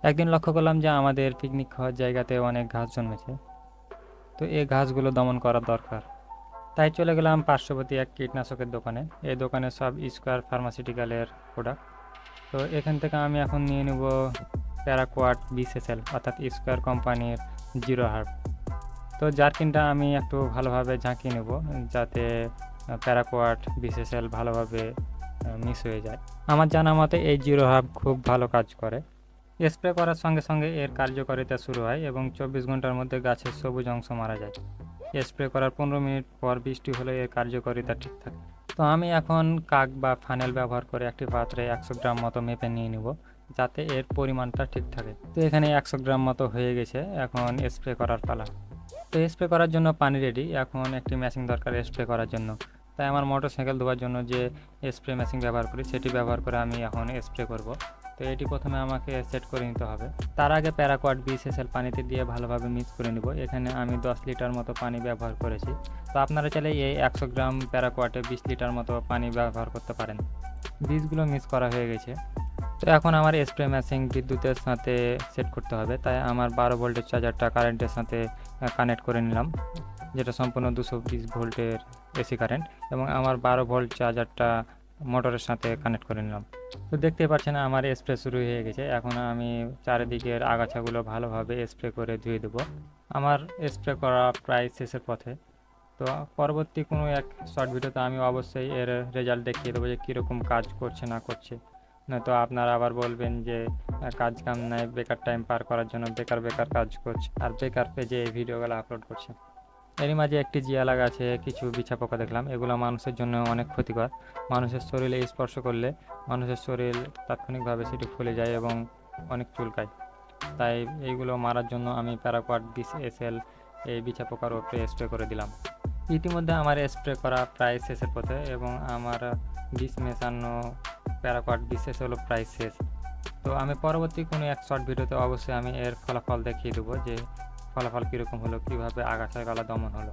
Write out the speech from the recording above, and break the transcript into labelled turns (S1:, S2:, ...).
S1: একদিন লক্ষ্য করলাম যে আমাদের পিকনিক খাওয়ার জায়গাতে অনেক ঘাস জন্মেছে। তো এই ঘাসগুলো দমন করা দরকার। তাই চলে গেলাম পার্শ্ববর্তী এক কীটনাশকের দোকানে। এই দোকানে সব স্কোয়ার ফার্মাসিউটিক্যালের প্রোডাক্ট। তো এখান থেকে আমি এখন নিয়ে নেব প্যারাকোয়াট বিসএসএল অর্থাৎ স্কোয়ার কোম্পানির জিরো হার্ব। তো জার্কিনটা আমি একটু ভালোভাবে ঝাঁকিয়ে নেব, যাতে প্যারাকোয়াট বিসএসএল ভালোভাবে মিক্স হয়ে যায়। আমার জানা মতে এই জিরো হার্ব খুব ভালো কাজ করে। স্প্রে করার সঙ্গে সঙ্গে এর কার্যকারিতা শুরু হয় এবং 24 ঘন্টার মধ্যে গাছের সবুজ অংশ মারা যায়। স্প্রে করার 15 মিনিট পর বৃষ্টি হলে এর কার্যকারিতা ঠিক থাকে। তো আমি এখন কাক বা ফানেল ব্যবহার করে একটি পাত্রে 100 গ্রাম মতো মেপে নিয়ে নিব, যাতে এর পরিমাণটা ঠিক থাকে। তো এখানে 100 গ্রাম মতো হয়ে গেছে, এখন স্প্রে করার পালা। তো স্প্রে করার জন্য পানি রেডি। এখন একটি মেশিন দরকার স্প্রে করার জন্য। তাই আমার মোটরসাইকেল ধোয়ার জন্য যে স্প্রে মেশিন ব্যবহার করি সেটি ব্যবহার করে আমি এখন স্প্রে করব। তো এটি প্রথমে আমাকে সেট করে নিতে হবে। তার আগে প্যারাকোয়াট বিসএসএল পানিতে দিয়ে ভালোভাবে মিক্স করে নিব। এখানে আমি 10 লিটার মতো পানি ব্যবহার করেছি। তো আপনারা চাইলে এই 100 গ্রাম প্যারাকোয়াটে 20 লিটার মতো পানি ব্যবহার করতে পারেন। বীজগুলো মিক্স করা হয়ে গেছে। তো এখন আমার স্প্রে মেশিন বিদ্যুতের সাথে সেট করতে হবে। তাই আমার 12 ভোল্টের চার্জারটা কারেন্টের সাথে কানেক্ট করে নিলাম, যেটা সম্পূর্ণ 220 ভোল্টের এসি কারেন্ট, এবং আমার 12 ভোল্ট চার্জারটা মোটরের সাথে কানেক্ট করে নিলাম। তো দেখতেই পাচ্ছেন আমার স্প্রে শুরু হয়ে গেছে। এখন আমি চারিদিকের আগাছাগুলো ভালোভাবে স্প্রে করে ধুয়ে দেবো। আমার স্প্রে করা প্রায় শেষের পথে। তো পরবর্তী কোনো এক শর্ট ভিডিওতে আমি অবশ্যই এর রেজাল্ট দেখিয়ে দেবো যে কীরকম কাজ করছে না করছে। নয়তো আপনারা আবার বলবেন যে কাজ কাম নাই, বেকার টাইম পার করার জন্য বেকার বেকার কাজ করছে আর বেকার পেজে এই ভিডিওগুলো আপলোড করছে। এরই মাঝে একটি জিয়ালা গাছে কিছু বিছা পোকা দেখলাম। এগুলো মানুষের জন্য অনেক ক্ষতিকর। মানুষের শরীরে স্পর্শ করলে মানুষের শরীর তাৎক্ষণিকভাবে সেটি ফুলে যায় এবং অনেক চুলকায়। তাই এইগুলো মারার জন্য আমি প্যারাকোয়াট বিসএসএল এই বিছা পোকার উপরে স্প্রে করে দিলাম। ইতিমধ্যে আমার স্প্রে করা প্রায় শেষের পথে এবং আমার বিষ মেশানো প্যারাকোয়াট বিসএসএল প্রায় শেষ। তো আমি পরবর্তী কোনো এক শর্ট ভিডিওতে অবশ্যই আমি এর ফলাফল দেখিয়ে দেবো যে ফলাফল কীরকম হলো, কীভাবে আগাছাগুলো দমন হলো।